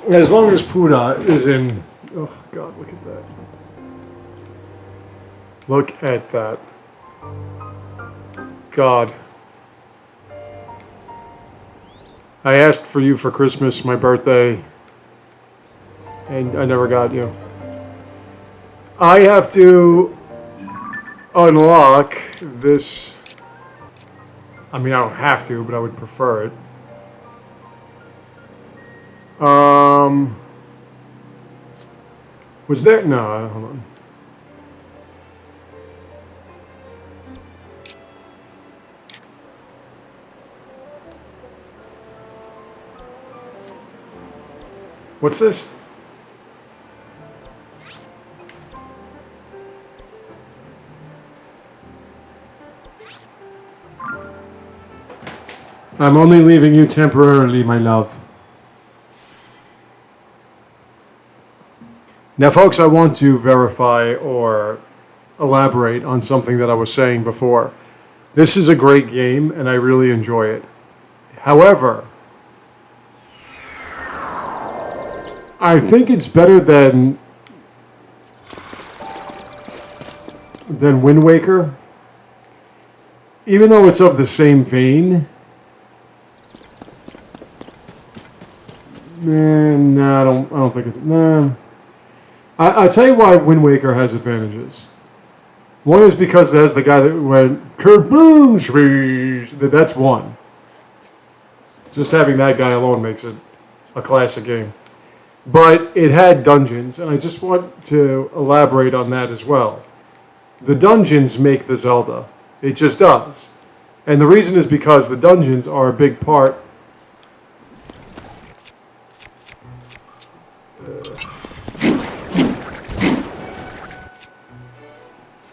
As long as Puna is in... Oh, God, look at that. Look at that. God. I asked for you for Christmas, my birthday, and I never got you. I have to unlock this. I mean, I don't have to, but I would prefer it. Was there? No, hold on. What's this? I'm only leaving you temporarily, my love. Now, folks, I want to verify or elaborate on something that I was saying before. This is a great game, and I really enjoy it. However, I think it's better than Wind Waker, even though it's of the same vein. No, I don't think it's. Nah. I'll tell you why Wind Waker has advantages. One is because it has the guy that went kaboom, shreesh. That's one. Just having that guy alone makes it a classic game. But it had dungeons, and I just want to elaborate on that as well. The dungeons make the Zelda. It just does. And the reason is because the dungeons are a big part.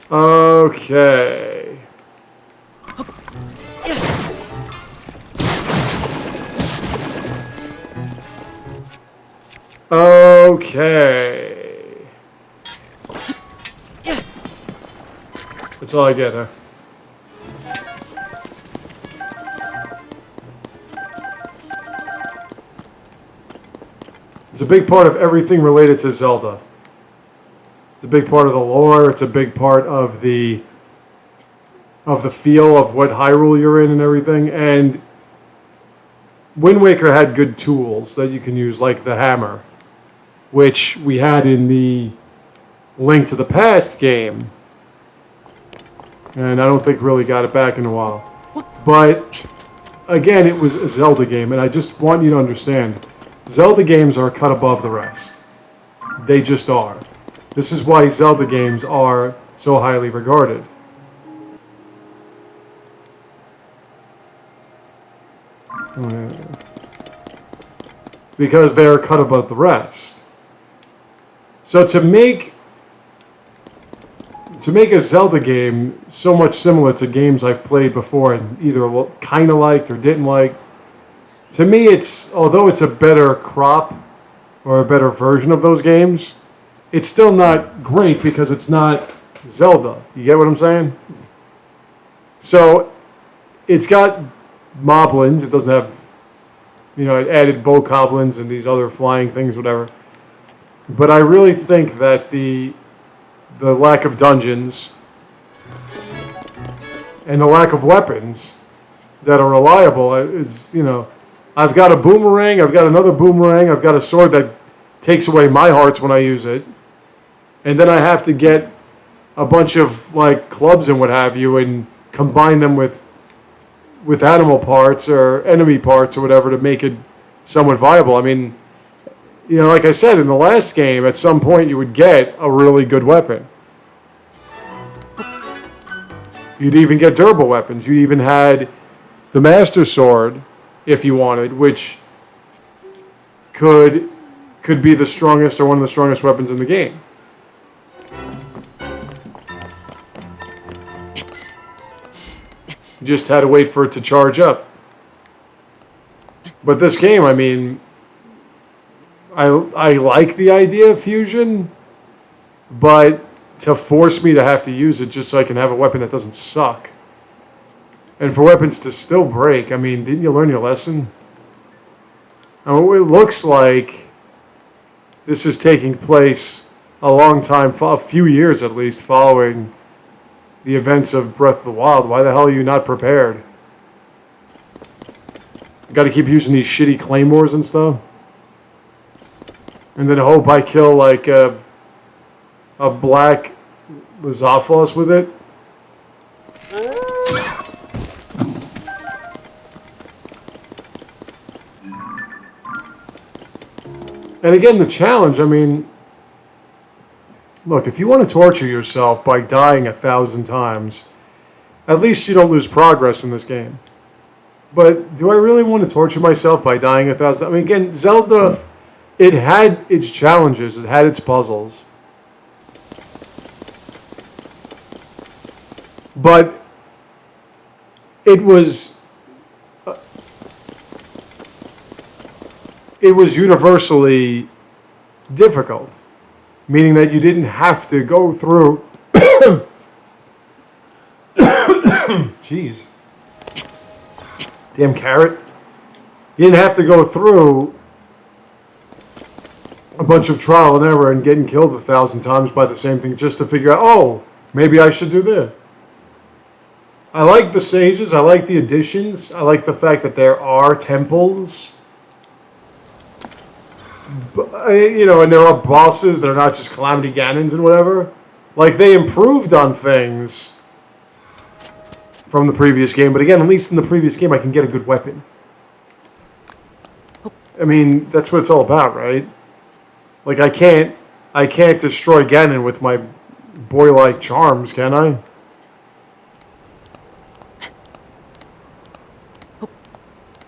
Okay. Okay. That's all I get, huh? It's a big part of everything related to Zelda. It's a big part of the lore. It's a big part of the feel of what Hyrule you're in and everything. And Wind Waker had good tools that you can use, like the hammer, which we had in the Link to the Past game. And I don't think really got it back in a while. But again, it was a Zelda game, and I just want you to understand, Zelda games are cut above the rest. They just are. This is why Zelda games are so highly regarded. Because they're cut above the rest. So to make a Zelda game so much similar to games I've played before and either kind of liked or didn't like, to me it's, although it's a better crop or a better version of those games, it's still not great because it's not Zelda. You get what I'm saying? So it's got moblins. It doesn't have, it added bokoblins and these other flying things, whatever. But I really think that the lack of dungeons and the lack of weapons that are reliable is, I've got a boomerang, I've got another boomerang, I've got a sword that takes away my hearts when I use it. And then I have to get a bunch of clubs and what have you and combine them with animal parts or enemy parts or whatever to make it somewhat viable. I mean, like I said, in the last game, at some point you would get a really good weapon. You'd even get durable weapons. You even had the Master Sword, if you wanted, which could be the strongest or one of the strongest weapons in the game. You just had to wait for it to charge up. But this game, I mean, I like the idea of fusion, but to force me to have to use it just so I can have a weapon that doesn't suck. And for weapons to still break, I mean, didn't you learn your lesson? It looks like this is taking place a long time, a few years at least, following the events of Breath of the Wild. Why the hell are you not prepared? You got to keep using these shitty claymores and stuff, and then hope I kill like a black Lizophilos with it. And again, the challenge, I mean, look, if you want to torture yourself by dying 1,000 times, at least you don't lose progress in this game. But do I really want to torture myself by dying 1,000? I mean, again, Zelda, it had its challenges, it had its puzzles. But it was universally difficult, meaning that you didn't have to go through. Jeez. Damn carrot. You didn't have to go through a bunch of trial and error and getting killed 1,000 times by the same thing just to figure out, oh, maybe I should do this. I like the sages. I like the additions. I like the fact that there are temples. You know, and there are bosses that are not just Calamity Ganons and whatever. Like, they improved on things from the previous game. But again, at least in the previous game, I can get a good weapon. I mean, that's what it's all about, right? Like, I can't destroy Ganon with my boy-like charms, can I?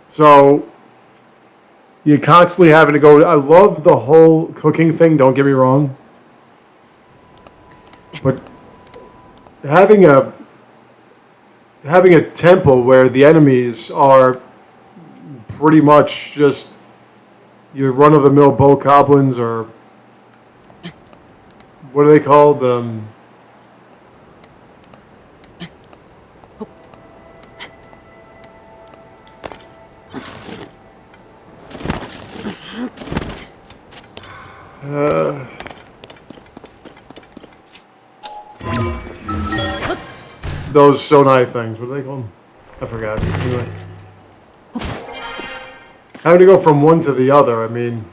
So, you're constantly having to go. I love the whole cooking thing, don't get me wrong. But having a temple where the enemies are pretty much just your run-of-the-mill bokoblins, or what are they called? Those sonai things. What are they called? I forgot. Anyway. Having to go from one to the other, I mean...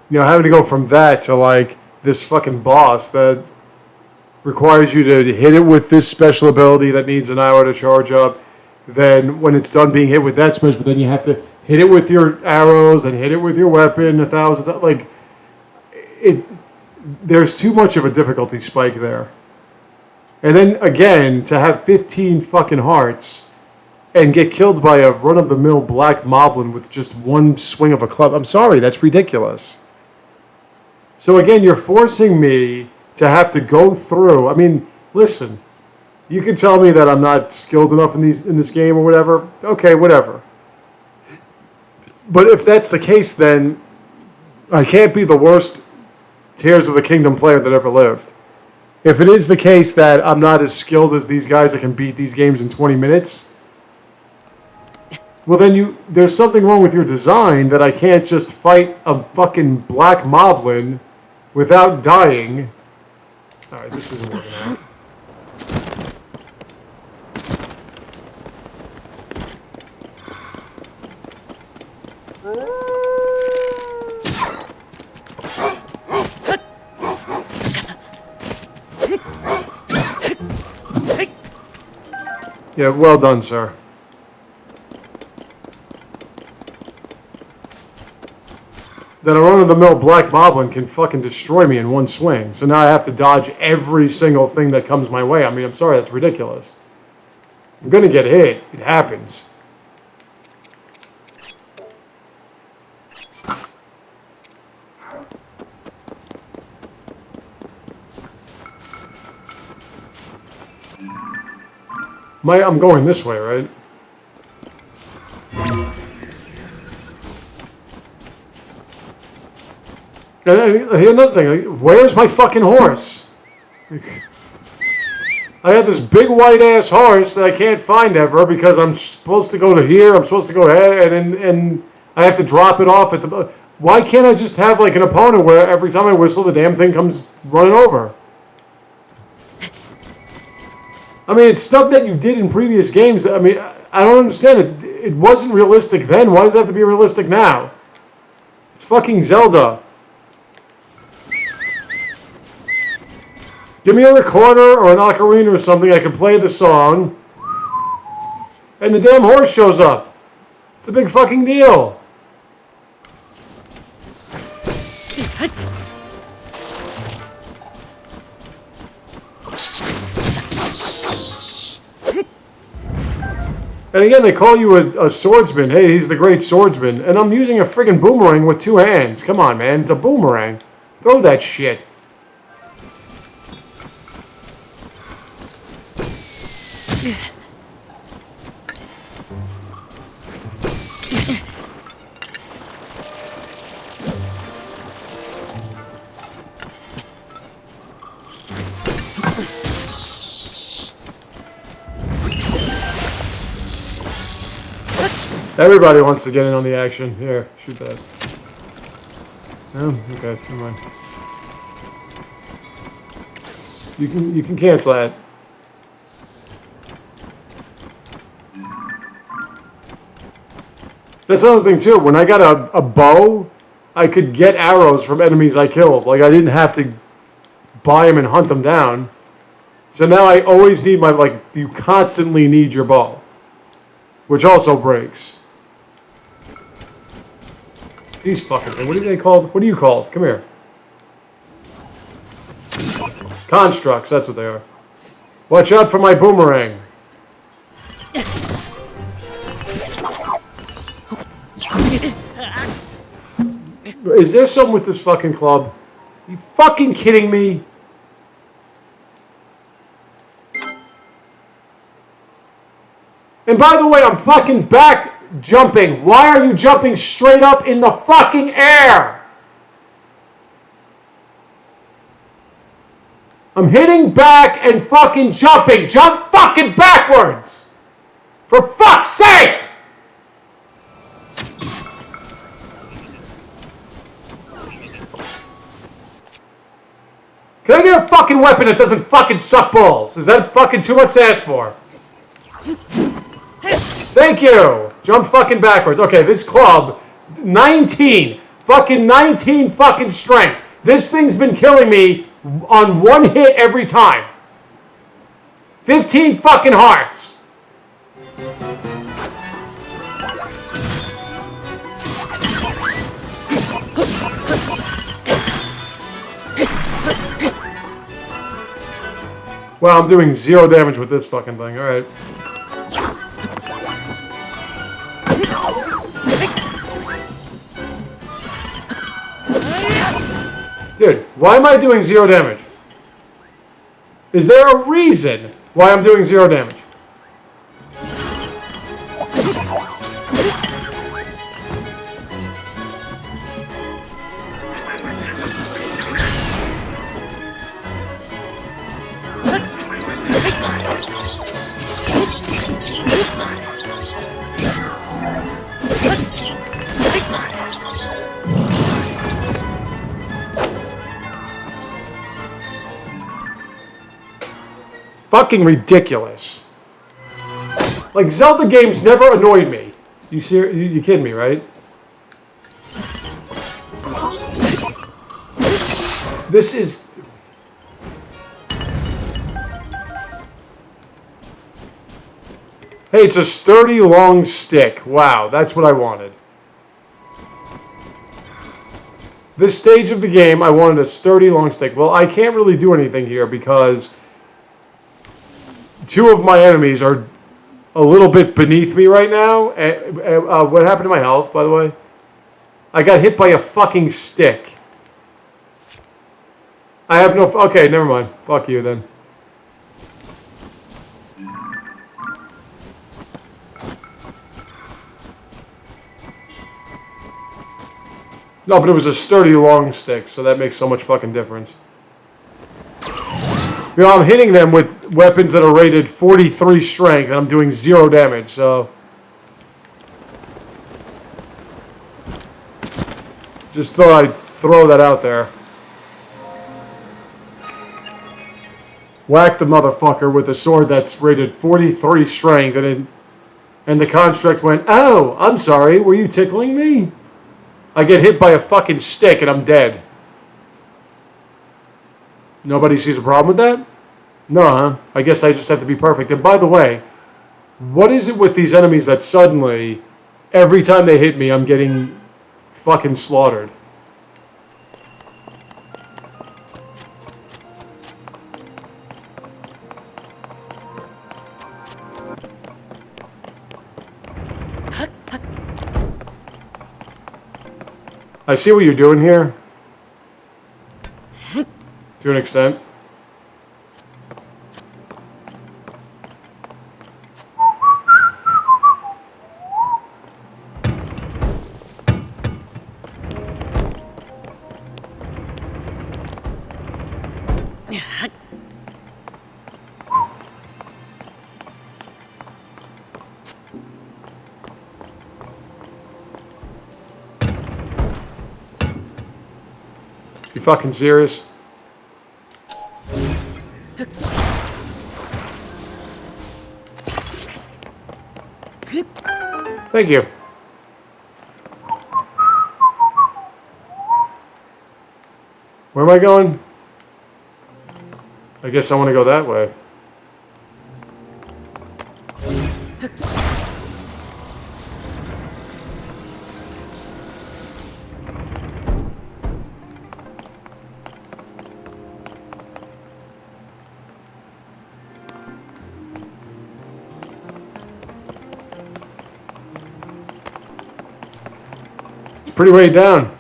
You know, having to go from that to, like, this fucking boss that requires you to hit it with this special ability that needs an hour to charge up. Then, when it's done being hit with that special, but then you have to hit it with your arrows and hit it with your weapon 1,000 times. Like, there's too much of a difficulty spike there. And then, again, to have 15 fucking hearts and get killed by a run-of-the-mill black moblin with just one swing of a club. I'm sorry, that's ridiculous. So, again, you're forcing me to have to go through. I mean, listen, you can tell me that I'm not skilled enough in this game or whatever. Okay, whatever. But if that's the case, then I can't be the worst Tears of the Kingdom player that ever lived. If it is the case that I'm not as skilled as these guys that can beat these games in 20 minutes, well then there's something wrong with your design that I can't just fight a fucking black moblin without dying. Alright, this isn't working out. Yeah, well done, sir. Then a run-of-the-mill black moblin can fucking destroy me in one swing. So now I have to dodge every single thing that comes my way. I mean, I'm sorry, that's ridiculous. I'm gonna get hit. It happens. I'm going this way, right? And another thing, where's my fucking horse? I got this big white-ass horse that I can't find ever because I'm supposed to go to here, I'm supposed to go ahead, and I have to drop it off at the... Why can't I just have, like, an opponent where every time I whistle, the damn thing comes running over? I mean, it's stuff that you did in previous games. I mean, I don't understand it. It wasn't realistic then. Why does it have to be realistic now? It's fucking Zelda. Give me a recorder or an ocarina or something. I can play the song. And the damn horse shows up. It's a big fucking deal. And again, they call you a swordsman. Hey, he's the great swordsman. And I'm using a friggin' boomerang with 2 hands. Come on, man. It's a boomerang. Throw that shit. Everybody wants to get in on the action. Here, shoot that. Oh, okay, never mind. You can cancel that. That's another thing too. When I got a bow, I could get arrows from enemies I killed. Like I didn't have to buy them and hunt them down. So now I always need my, like, you constantly need your bow, which also breaks. These fucking, what are they called? What are you called? Come here. Constructs, that's what they are. Watch out for my boomerang. Is there something with this fucking club? Are you fucking kidding me? And by the way, I'm fucking back jumping. Why are you jumping straight up in the fucking air? I'm hitting back and fucking jumping. Jump fucking backwards. For fuck's sake! Can I get a fucking weapon that doesn't fucking suck balls? Is that fucking too much to ask for? Thank you! Jump fucking backwards. Okay, this club, 19 fucking strength. This thing's been killing me on 1 hit every time. 15 fucking hearts. Wow, I'm doing 0 damage with this fucking thing. Alright. Dude, why am I doing 0 damage? Is there a reason why I'm doing 0 damage? Fucking ridiculous. Like, Zelda games never annoyed me. You kidding me, right? This is... Hey, it's a sturdy, long stick. Wow, that's what I wanted. This stage of the game, I wanted a sturdy, long stick. Well, I can't really do anything here because 2 of my enemies are a little bit beneath me right now. What happened to my health, by the way? I got hit by a fucking stick. I have no... Okay, never mind. Fuck you, then. No, but it was a sturdy long stick, so that makes so much fucking difference. You know, I'm hitting them with weapons that are rated 43 strength, and I'm doing 0 damage, so... Just thought I'd throw that out there. Whack the motherfucker with a sword that's rated 43 strength, and the construct went, "Oh, I'm sorry, were you tickling me?" I get hit by a fucking stick and I'm dead. Nobody sees a problem with that? No, huh? I guess I just have to be perfect. And by the way, what is it with these enemies that suddenly, every time they hit me, I'm getting fucking slaughtered? I see what you're doing here. To an extent. You fucking serious? Thank you. Where am I going? I guess I want to go that way. It's pretty way down.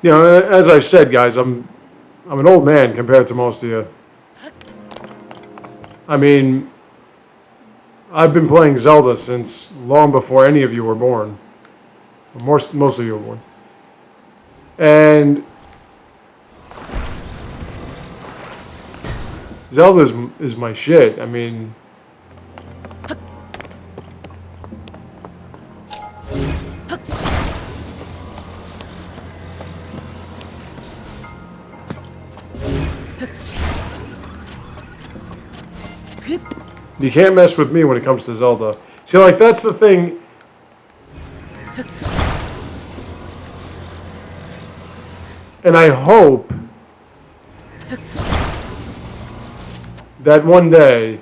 You know, as I've said, guys, I'm an old man compared to most of you. I mean, I've been playing Zelda since long before any of you were born. Most of you were born. And Zelda is my shit. I mean, you can't mess with me when it comes to Zelda. See, like, that's the thing. And I hope that one day,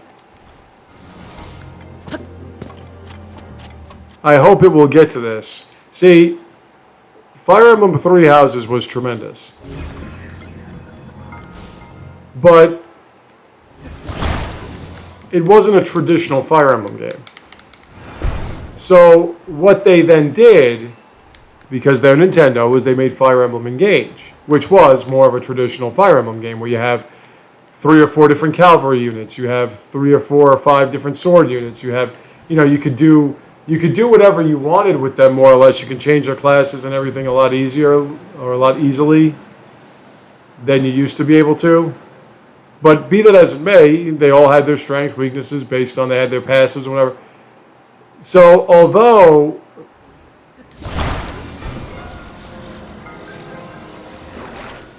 I hope it will get to this. See, Fire Emblem Three Houses was tremendous. But it wasn't a traditional Fire Emblem game. So what they then did, because they're Nintendo, was they made Fire Emblem Engage, which was more of a traditional Fire Emblem game where you have 3 or 4 different cavalry units, you have 3 or 4 or 5 different sword units, you have, you know, you could do whatever you wanted with them, more or less. You can change their classes and everything a lot easier or a lot easily than you used to be able to. But be that as it may, they all had their strengths, weaknesses based on they had their passives and whatever. So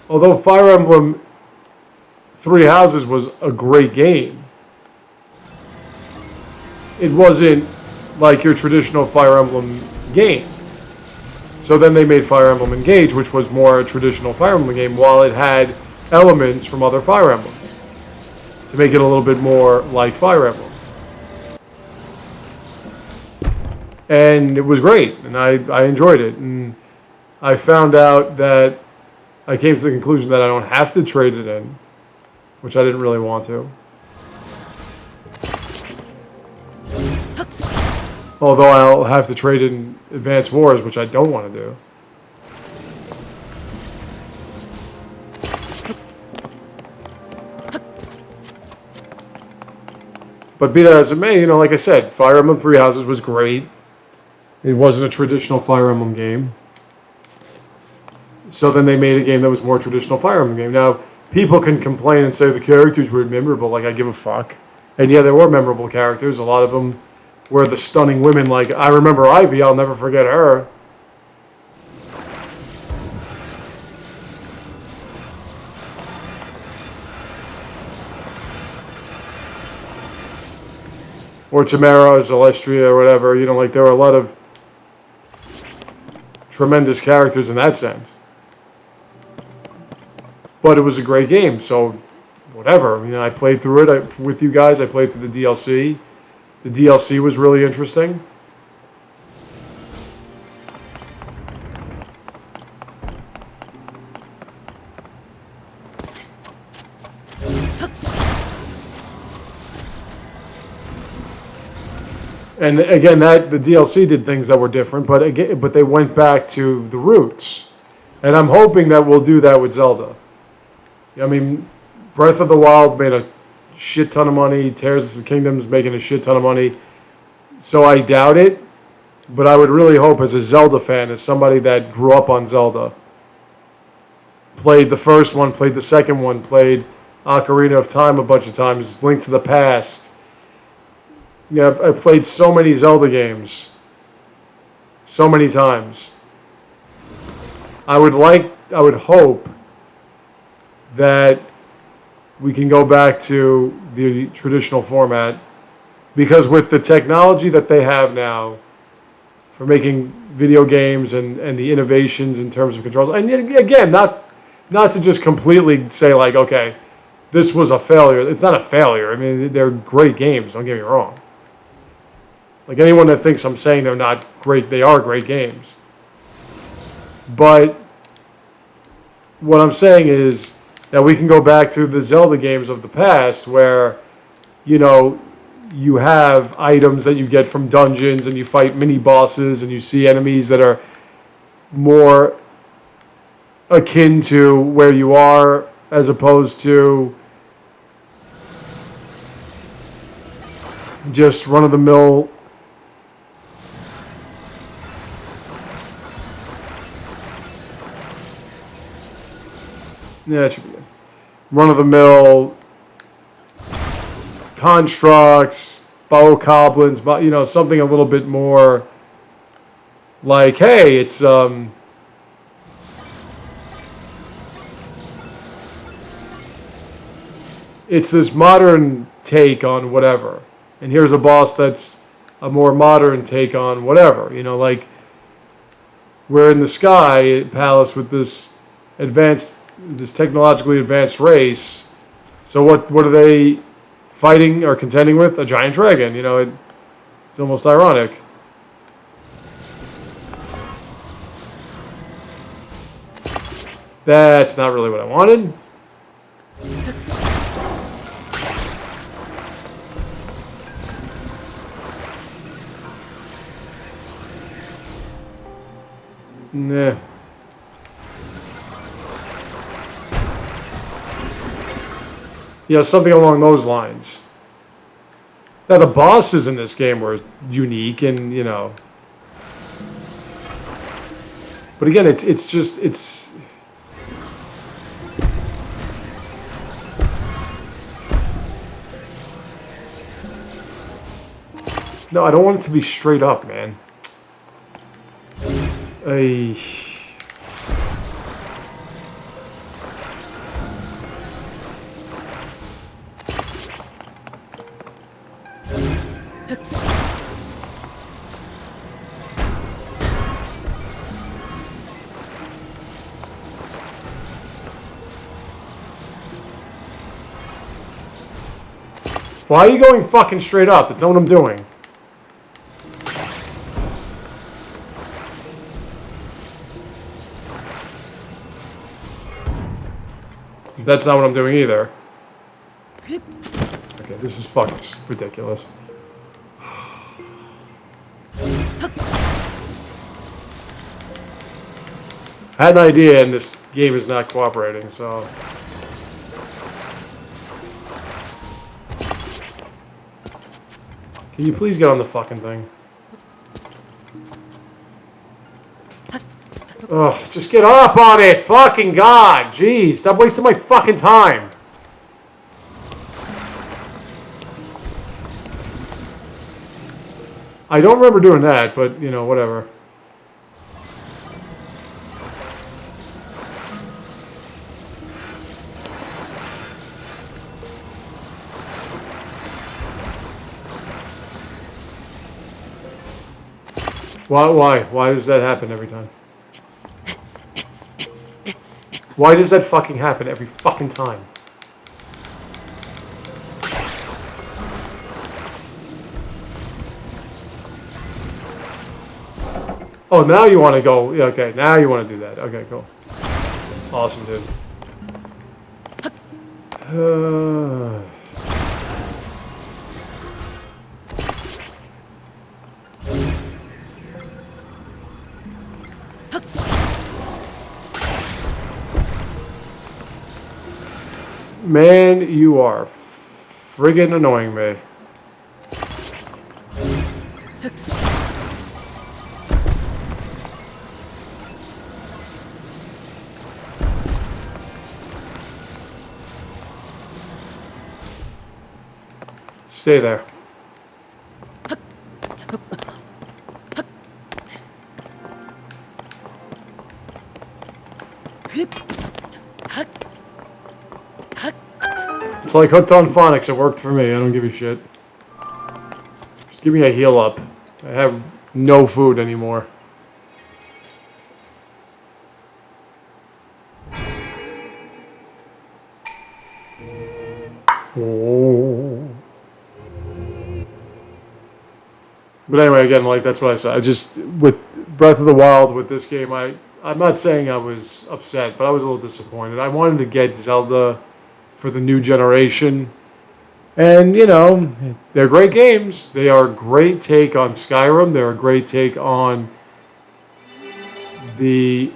although Fire Emblem Three Houses was a great game, it wasn't like your traditional Fire Emblem game. So then they made Fire Emblem Engage, which was more a traditional Fire Emblem game, while it had elements from other Fire Emblems to make it a little bit more like Fire Emblem. And it was great, and I enjoyed it. And I found out that I came to the conclusion that I don't have to trade it in, which I didn't really want to. Although I'll have to trade in Advanced Wars, which I don't want to do. But be that as it may, like I said, Fire Emblem Three Houses was great. It wasn't a traditional Fire Emblem game. So then they made a game that was more traditional Fire Emblem game. Now, people can complain and say the characters weren't memorable. Like, I give a fuck. And yeah, there were memorable characters. A lot of them were the stunning women. Like, I remember Ivy. I'll never forget her. Or Tamara or Celestria or whatever. Like, there were a lot of tremendous characters in that sense. But it was a great game, so whatever. I played through it with you guys. I played through the DLC. The DLC was really interesting. And again, the DLC did things that were different, but they went back to the roots. And I'm hoping that we'll do that with Zelda. I mean, Breath of the Wild made a shit ton of money. Tears of the Kingdom's making a shit ton of money. So I doubt it. But I would really hope, as a Zelda fan, as somebody that grew up on Zelda, played the first one, played the second one, played Ocarina of Time a bunch of times, Link to the Past. Yeah, I played so many Zelda games. So many times. I would hope that we can go back to the traditional format, because with the technology that they have now for making video games and the innovations in terms of controls, and again, not to just completely say like, okay, this was a failure. It's not a failure. I mean, they're great games, don't get me wrong. Like, anyone that thinks I'm saying they're not great, they are great games. But what I'm saying is that we can go back to the Zelda games of the past where, you have items that you get from dungeons and you fight mini bosses and you see enemies that are more akin to where you are as opposed to just run-of-the-mill it should be good. Run-of-the-mill constructs, bokoblins, something a little bit more like, hey, it's this modern take on whatever, and here's a boss that's a more modern take on whatever. Like, we're in the Sky Palace with this technologically advanced race. So what are they fighting or contending with? A giant dragon. It's almost ironic. That's not really what I wanted. Nah. Something along those lines. Now, the bosses in this game were unique and, But again, it's No, I don't want it to be straight up, man. Why are you going fucking straight up? That's not what I'm doing. That's not what I'm doing either. Okay, this is fucking ridiculous. I had an idea, and this game is not cooperating, so... Can you please get on the fucking thing? Ugh, just get up on it! Fucking God! Jeez, stop wasting my fucking time! I don't remember doing that, but, you know, whatever. Why? Why does that happen every time? Why does that fucking happen every fucking time? Oh, now you want to go. Yeah, okay, now you want to do that. Okay, cool. Awesome, dude. Man, you are friggin' annoying me. Stay there. It's like Hooked on Phonics. It worked for me. I don't give a shit. Just give me a heal up. I have no food anymore. Oh. But anyway, again, like that's what I said. I just with Breath of the Wild with this game, I'm not saying I was upset, but I was a little disappointed. I wanted to get Zelda for the new generation. And, you know, they're great games. They are a great take on Skyrim. They're a great take on the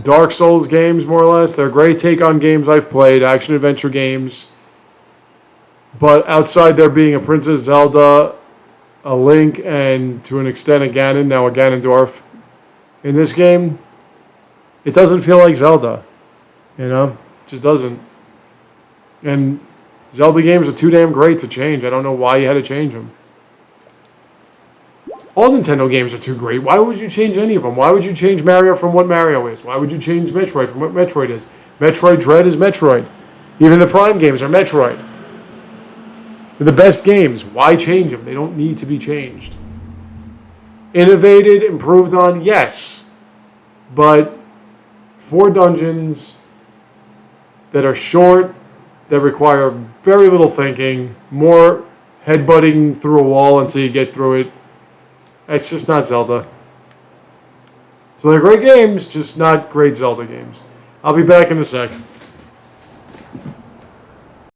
Dark Souls games, more or less. They're a great take on games I've played, action-adventure games. But outside there being a Princess Zelda, a Link, and to an extent a Ganon, now a Ganondorf, in this game, it doesn't feel like Zelda. You know? Just doesn't. And Zelda games are too damn great to change. I don't know why you had to change them. All Nintendo games are too great. Why would you change any of them? Why would you change Mario from what Mario is? Why would you change Metroid from what Metroid is? Metroid Dread is Metroid. Even the Prime games are Metroid. They're the best games. Why change them? They don't need to be changed. Innovated, improved on, yes. But 4 dungeons that are short, that require very little thinking, more headbutting through a wall until you get through it. It's just not Zelda. So they're great games, just not great Zelda games. I'll be back in a sec.